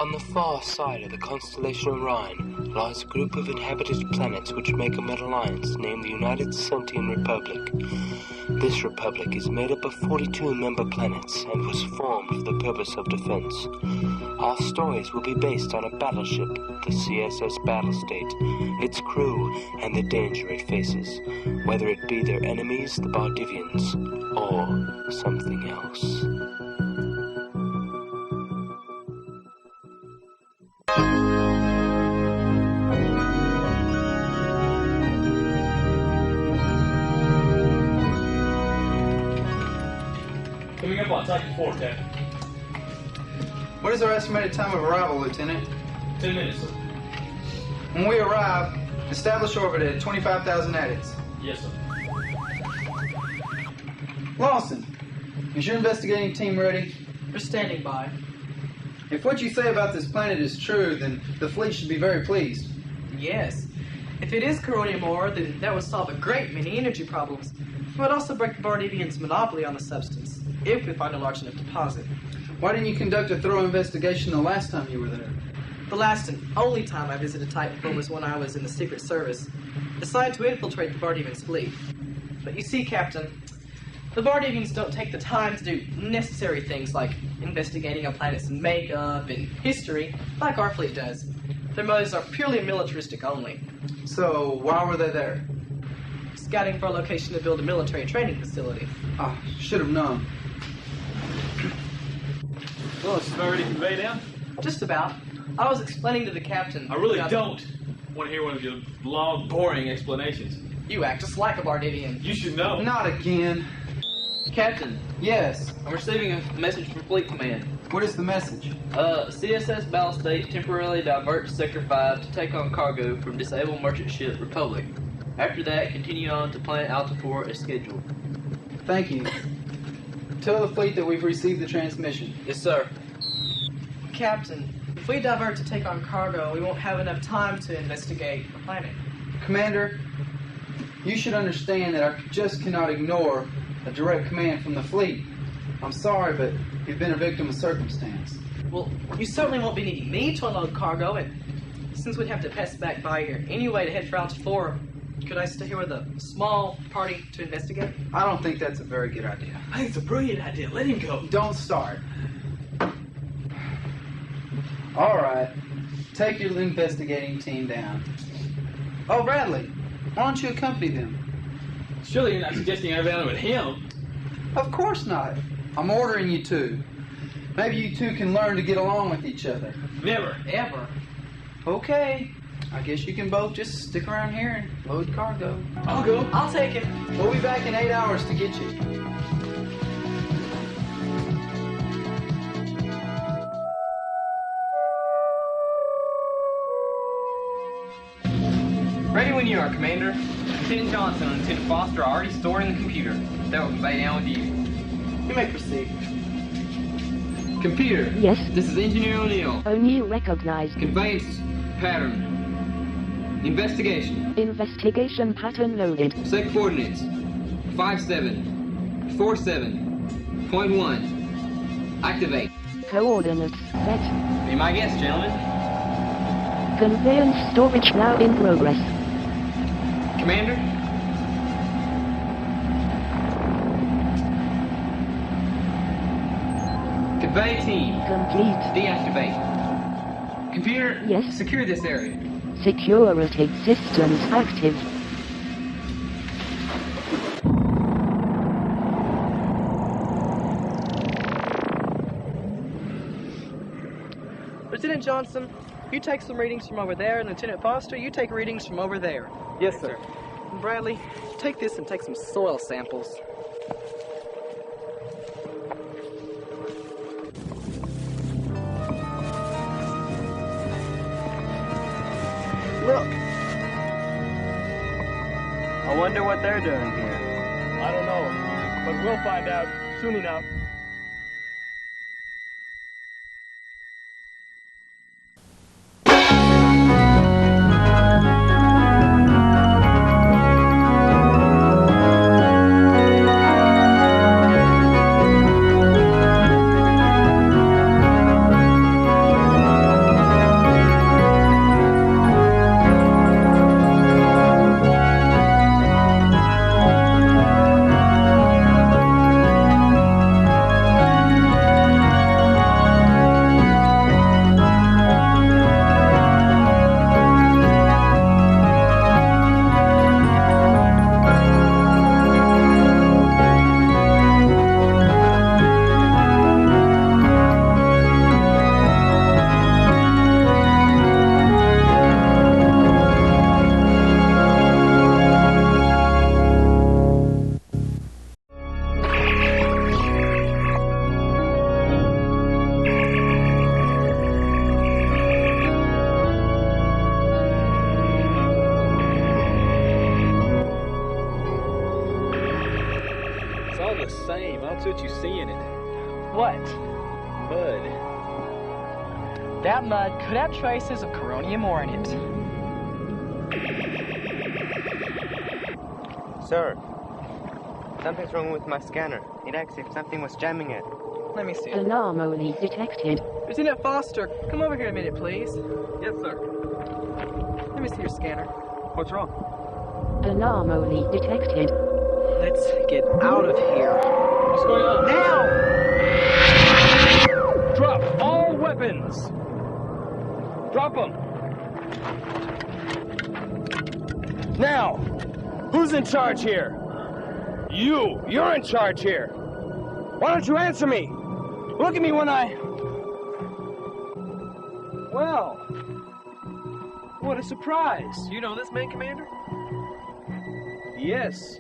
On the far side of the constellation Orion lies a group of inhabited planets which make a meta-alliance named the United Sentient Republic. This republic is made up of 42 member planets and was formed for the purpose of defense. Our stories will be based on a battleship, the CSS Battlestate, its crew, and the danger it faces, whether it be their enemies, the Bardivians, or something else. Coming up on Type 4, Captain. What is our estimated time of arrival, Lieutenant? 10 minutes, sir. When we arrive, establish orbit at 25,000 adits. Yes, sir. Lawson, is your investigating team ready? We're standing by. If what you say about this planet is true, then the fleet should be very pleased. Yes. If it is coronium ore, then that would solve a great many energy problems. It would also break the Bardivians' monopoly on the substance, if we find a large enough deposit. Why didn't you conduct a thorough investigation the last time you were there? The last and only time I visited Type 4 was when I was in the Secret Service, assigned to infiltrate the Bardivians' fleet. But you see, Captain, the Bardivians don't take the time to do necessary things like investigating a planet's makeup and history like our fleet does. Their motives are purely militaristic only. So, why were they there? Scouting for a location to build a military training facility. Ah, should have known. Well, it's already conveyed down. Just about. I was explaining to the captain... I really don't want to hear one of your long, boring explanations. You act just like a Bardivian. You should know. Not again. Captain, Yes. I'm receiving a message from Fleet Command. What is the message? CSS Battlestate temporarily diverts Sector 5 to take on cargo from disabled merchant ship Republic. After that, continue on to Planet Alpha 4 as scheduled. Thank you. Tell the fleet that we've received the transmission. Yes, sir. Captain, if we divert to take on cargo, we won't have enough time to investigate the planet. Commander, you should understand that I just cannot ignore a direct command from the fleet. I'm sorry, but you've been a victim of circumstance. Well, you certainly won't be needing me to unload cargo, and since we'd have to pass back by here anyway to head for Alpha 4, could I stay here with a small party to investigate? I don't think that's a very good idea. I think it's a brilliant idea. Let him go. Don't start. All right. Take your investigating team down. Oh, Bradley, why don't you accompany them? Surely you're not suggesting I run with him. Of course not. I'm ordering you to. Maybe you two can learn to get along with each other. Never. Ever. Okay. I guess you can both just stick around here and load cargo. I'll go. I'll take it. We'll be back in 8 hours to get you. Ready when you are, Commander. Lieutenant Johnson and Lieutenant Foster are already stored in the computer. That will convey down with you. You may proceed. Computer. Yes. This is Engineer O'Neill. O'Neill recognized. Conveyance pattern. Investigation. Investigation pattern loaded. Set coordinates. 5747.1. Activate. Coordinates set. Be my guest, gentlemen. Conveyance storage now in progress. Commander? Convey team. Complete. Deactivate. Computer? Yes. Secure this area. Security systems active. Lieutenant Johnson, you take some readings from over there, and Lieutenant Foster, you take readings from over there. Yes, sir. And Bradley, take this and take some soil samples. Look. I wonder what they're doing here. I don't know, but we'll find out soon enough. That's what you see in it. What? Mud. That mud could have traces of coronium ore in it. Sir, something's wrong with my scanner. It acts as if something was jamming it. Let me see it. Anomaly detected. Lieutenant Foster, come over here a minute, please. Yes, sir. Let me see your scanner. What's wrong? Anomaly detected. Let's get out of here. What's going on? Now! Drop all weapons! Drop them! Now! Who's in charge here? You're in charge here! Why don't you answer me? Look at me when I... Well... What a surprise! You know this man, Commander? Yes.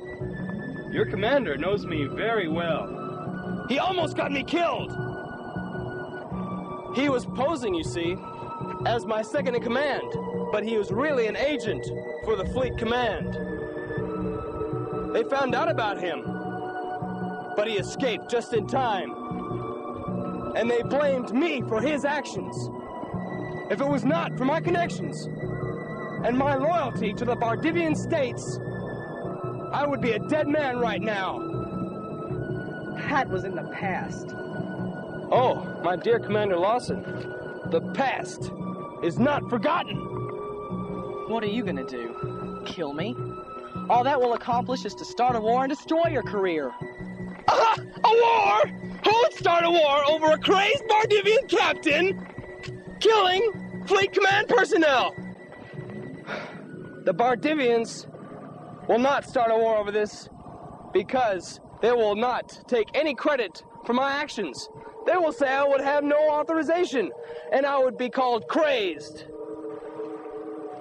Your commander knows me very well. He almost got me killed! He was posing, you see, as my second in command, but he was really an agent for the Fleet Command. They found out about him, but he escaped just in time. And they blamed me for his actions. If it was not for my connections and my loyalty to the Bardivian states, I would be a dead man right now. That was in the past. Oh, my dear Commander Lawson, the past is not forgotten. What are you gonna do? Kill me? All that will accomplish is to start a war and destroy your career. A war? Who would start a war over a crazed Bardivian captain killing Fleet Command personnel? The Bardivians will not start a war over this because they will not take any credit for my actions. They will say I would have no authorization and I would be called crazed.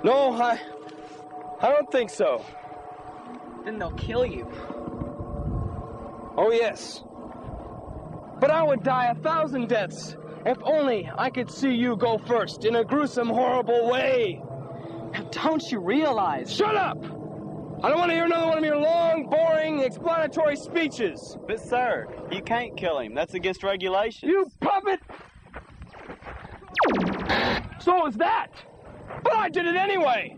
No, I don't think so. Then they'll kill you. Oh, yes. But I would die 1,000 deaths if only I could see you go first in a gruesome, horrible way. Now, don't you realize? Shut up! I don't want to hear another one of your long, boring, explanatory speeches. But sir, you can't kill him. That's against regulations. You puppet! So is that! But I did it anyway!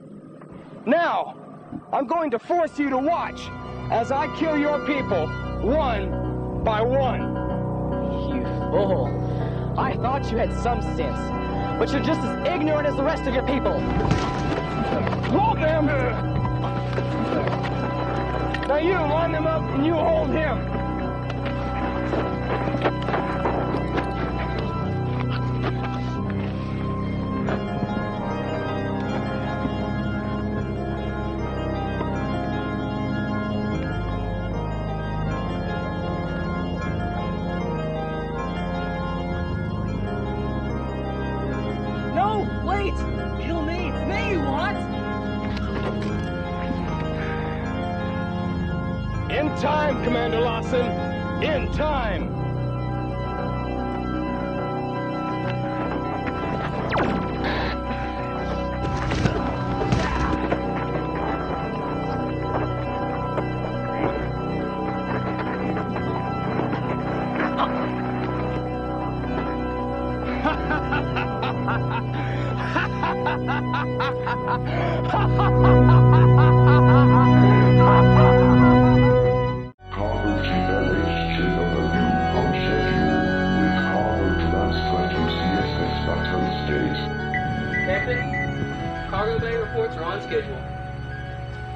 Now, I'm going to force you to watch as I kill your people, one by one. You fool. I thought you had some sense, but you're just as ignorant as the rest of your people. Hold them! Now you line them up and you hold him. No, wait! Kill me! Me, what? In time, Commander Lawson. In time.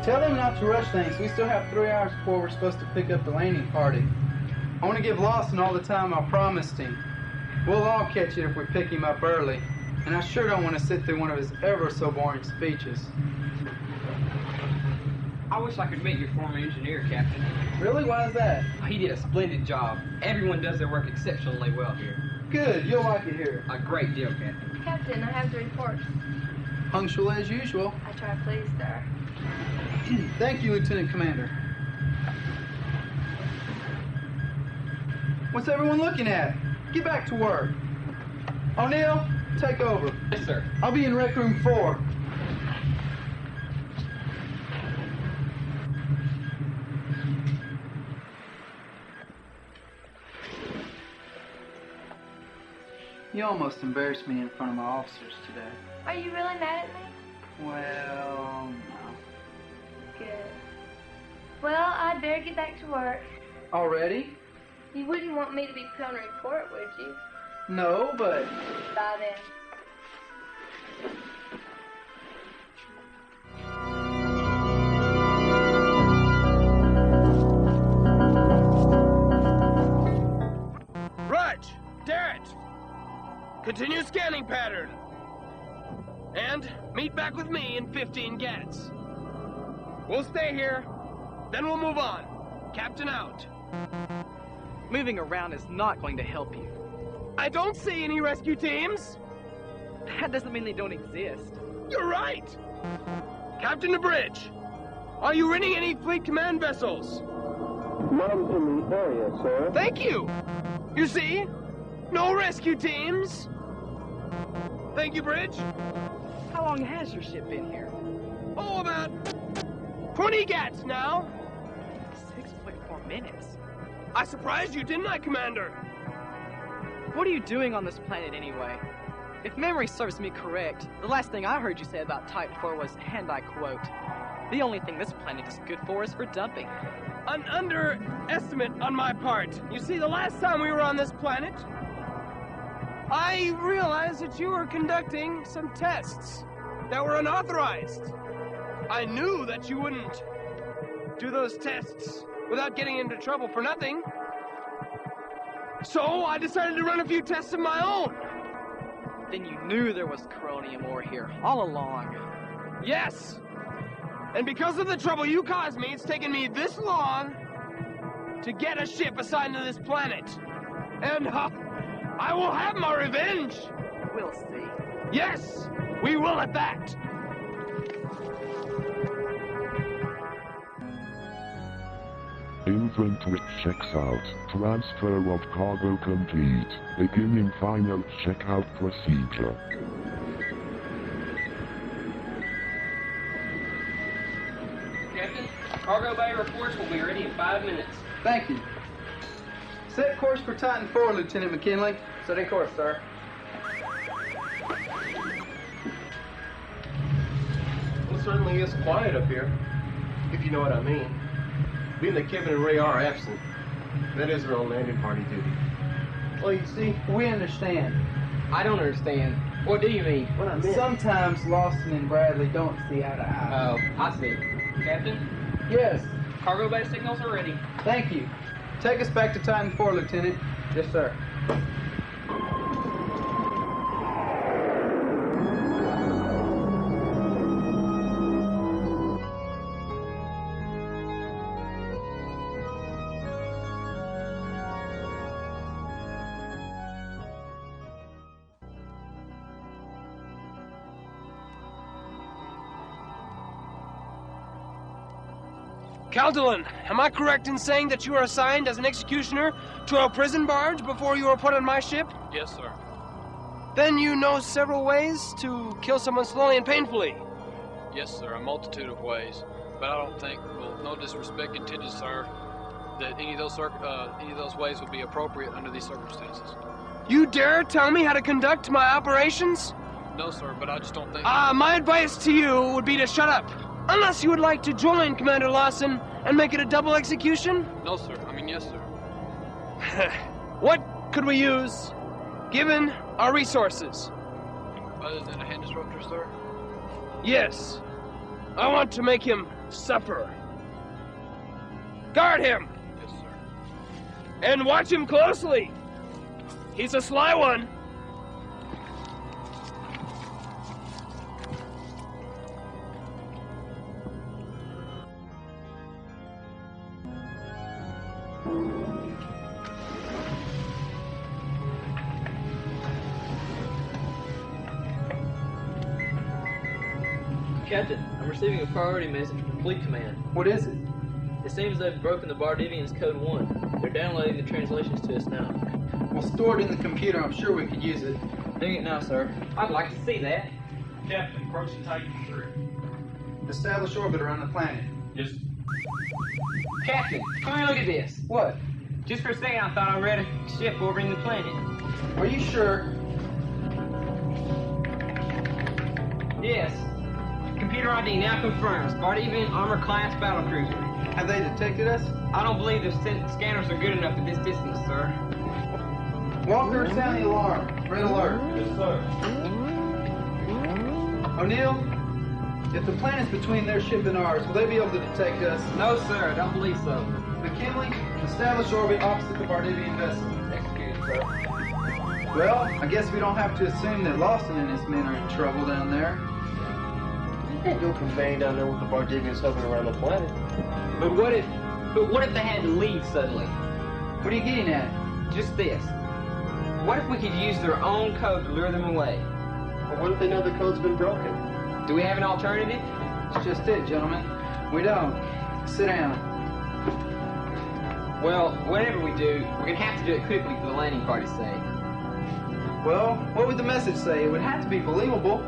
Tell them not to rush things. We still have 3 hours before we're supposed to pick up the landing party. I want to give Lawson all the time I promised him. We'll all catch it if we pick him up early. And I sure don't want to sit through one of his ever so boring speeches. I wish I could meet your former engineer, Captain. Really? Why is that? He did a splendid job. Everyone does their work exceptionally well here. Good. You'll like it here. A great deal, Captain. Captain, I have the report. Punctual as usual. I try please, sir. Thank you, Lieutenant Commander. What's everyone looking at? Get back to work. O'Neill, take over. Yes, sir. I'll be in Rec Room 4. You almost embarrassed me in front of my officers today. Are you really mad at me? Well, no. Good. Well, I'd better get back to work. Already? You wouldn't want me to be put on a report, would you? No, but... Bye then. Rudge! Darrett! Continue scanning pattern. And meet back with me in 15 gats. We'll stay here, then we'll move on. Captain out. Moving around is not going to help you. I don't see any rescue teams. That doesn't mean they don't exist. You're right. Captain to bridge. Are you renting any fleet command vessels? None in the area, sir. Thank you. You see? No rescue teams. Thank you, bridge. How long has your ship been here? Oh, about 20 gats now. 6.4 minutes. I surprised you, didn't I, Commander? What are you doing on this planet anyway? If memory serves me correct, the last thing I heard you say about Type 4 was, and I quote, "The only thing this planet is good for is for dumping." An underestimate on my part. You see, the last time we were on this planet, I realized that you were conducting some tests that were unauthorized. I knew that you wouldn't do those tests without getting into trouble for nothing. So I decided to run a few tests of my own. Then you knew there was coronium ore here all along. Yes. And because of the trouble you caused me, it's taken me this long to get a ship assigned to this planet. And I will have my revenge. We'll see. Yes, we will at that. Inventory checks out. Transfer of cargo complete. Beginning final checkout procedure. Captain, cargo bay reports will be ready in 5 minutes. Thank you. Set course for Titan 4, Lieutenant McKinley. Setting course, sir. Well, it certainly is quiet up here, if you know what I mean. Being that Kevin and Ray are absent, that is their own landing party duty. Well, you see, We understand. I don't understand. What do you mean? what I meant. Sometimes Lawson and Bradley don't see eye to eye. Oh, I see. Captain, Yes, cargo bay signals are ready. thank you. Take us back to Titan 4, Lieutenant. Yes, sir. Caldelan, am I correct in saying that you were assigned as an executioner to a prison barge before you were put on my ship? Yes, sir. Then you know several ways to kill someone slowly and painfully. Yes, sir. A multitude of ways. But I don't think, well, no disrespect intended, sir, that any of those ways would be appropriate under these circumstances. You dare tell me how to conduct my operations? No, sir, but I just don't think... My advice to you would be to shut up. Unless you would like to join Commander Lawson and make it a double execution? No, sir. I mean, yes, sir. What could we use, given our resources? Other than a hand disruptor, sir? Yes. I want to make him suffer. Guard him! Yes, sir. And watch him closely. He's a sly one. Captain, I'm receiving a priority message from Fleet Command. What is it? It seems they've broken the Bardivian's Code 1. They're downloading the translations to us now. We'll store it in the computer. I'm sure we could use it. Doing it now, sir. I'd like to see that. Captain, approaching Titan 3. Establish orbit around the planet. Yes. Captain, come here, look at this. What? Just for a second, I thought I read a ship orbiting the planet. Are you sure? Yes. Computer ID now confirms. Bardivian armor class battlecruiser. Have they detected us? I don't believe the scanners are good enough at this distance, sir. Walker, sound the alarm. Red alert. Yes, sir. O'Neill, if the planet's between their ship and ours, will they be able to detect us? No, sir. I don't believe so. McKinley, establish orbit opposite the Bardivian vessel. Executed, sir. Well, I guess we don't have to assume that Lawson and his men are in trouble down there. You can't go conveying down there with the Bardivians hovering around the planet. But what if they had to leave suddenly? What are you getting at? Just this. What if we could use their own code to lure them away? Or what if they know the code's been broken? Do we have an alternative? That's just it, gentlemen. We don't. Sit down. Well, whatever we do, we're gonna have to do it quickly for the landing party's sake. Well, what would the message say? It would have to be believable.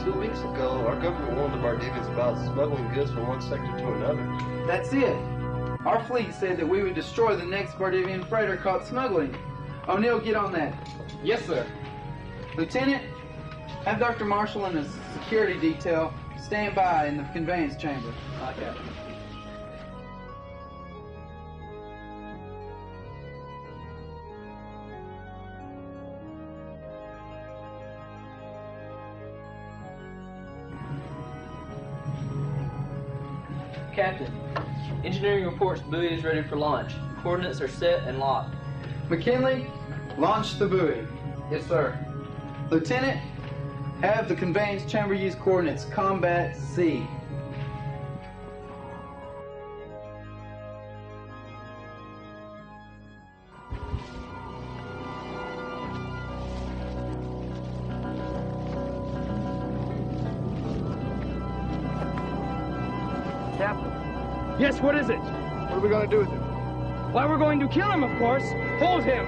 2 weeks ago, our government warned the Bardivians about smuggling goods from one sector to another. That's it. Our fleet said that we would destroy the next Bardivian freighter caught smuggling. O'Neill, get on that. Yes, sir. Lieutenant, have Dr. Marshall and his security detail stand by in the conveyance chamber. Okay. Captain, engineering reports buoy is ready for launch. Coordinates are set and locked. McKinley, launch the buoy. Yes, sir. Lieutenant, have the conveyance chamber use coordinates combat C. Captain. Yes, what is it? What are we going to do with him? Why, we're going to kill him, of course. Hold him.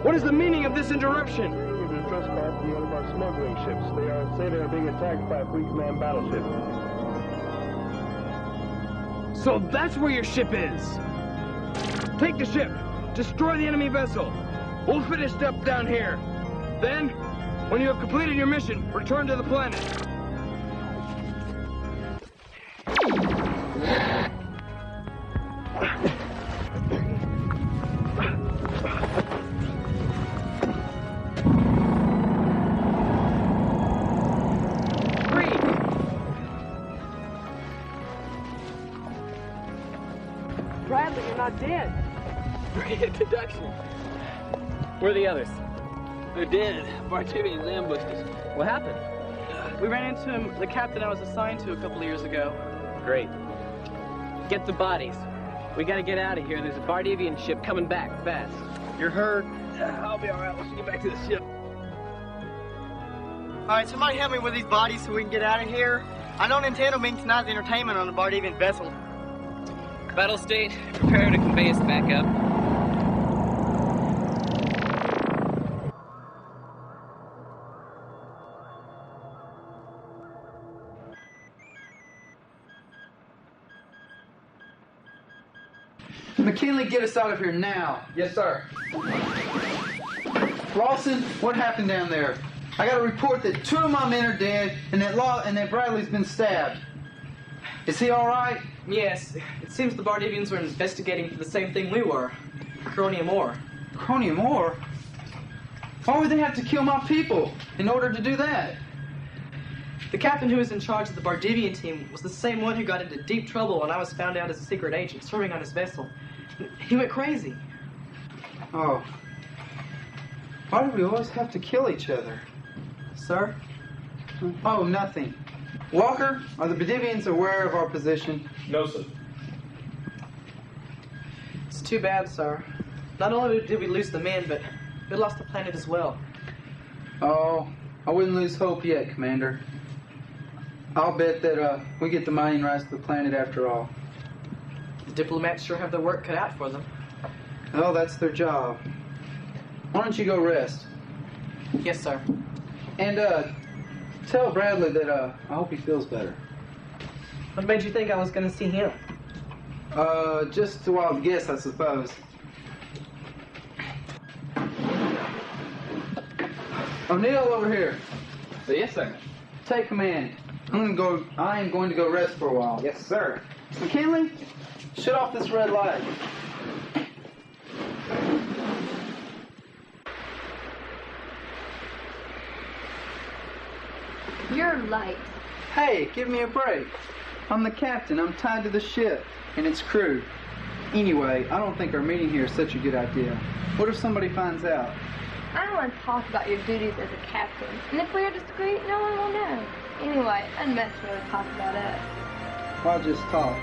What is the meaning of this interruption? It is a trespass from one of our smuggling ships. They are being attacked by a fleet command battleship. So that's where your ship is. Take the ship. Destroy the enemy vessel. We'll finish up down here. Then, when you have completed your mission, return to the planet. Bradley, you're not dead. Great introduction. Where are the others? They're dead. Bartivians ambushed us. What happened? We ran into him, the captain I was assigned to a couple of years ago. Great. Get the bodies. We gotta get out of here. There's a Bardivian ship coming back fast. You're hurt. I'll be alright. Let's get back to the ship. Alright, somebody help me with these bodies so we can get out of here. I don't intend on being tonight's entertainment on the Bardivian vessel. Battlestate, prepare to convey us back up. McKinley, get us out of here now. Yes, sir. Lawson, what happened down there? I got a report that 2 of my men are dead and that Bradley's been stabbed. Is he all right? Yes. It seems the Bardivians were investigating for the same thing we were. Chromium ore. Chromium ore? Why would they have to kill my people in order to do that? The captain who was in charge of the Bardivian team was the same one who got into deep trouble when I was found out as a secret agent serving on his vessel. He went crazy. Oh. Why do we always have to kill each other? Sir? Oh, nothing. Walker, are the Bardivians aware of our position? No, sir. It's too bad, sir. Not only did we lose the men, but we lost the planet as well. Oh, I wouldn't lose hope yet, Commander. I'll bet that we get the mining rights to the planet after all. The diplomats sure have their work cut out for them. Oh, that's their job. Why don't you go rest? Yes, sir. And tell Bradley that I hope he feels better. What made you think I was going to see him? Just a wild guess, I suppose. O'Neill, over here. Yes, sir. Take command. I am going to go rest for a while. Yes, sir. McKinley, shut off this red light. You're late. Hey, give me a break. I'm the captain. I'm tied to the ship and its crew. Anyway, I don't think our meeting here is such a good idea. What if somebody finds out? I don't want to talk about your duties as a captain. And if we are discreet, no one will know. Anyway, I'd much rather talk about us. I'll just talk.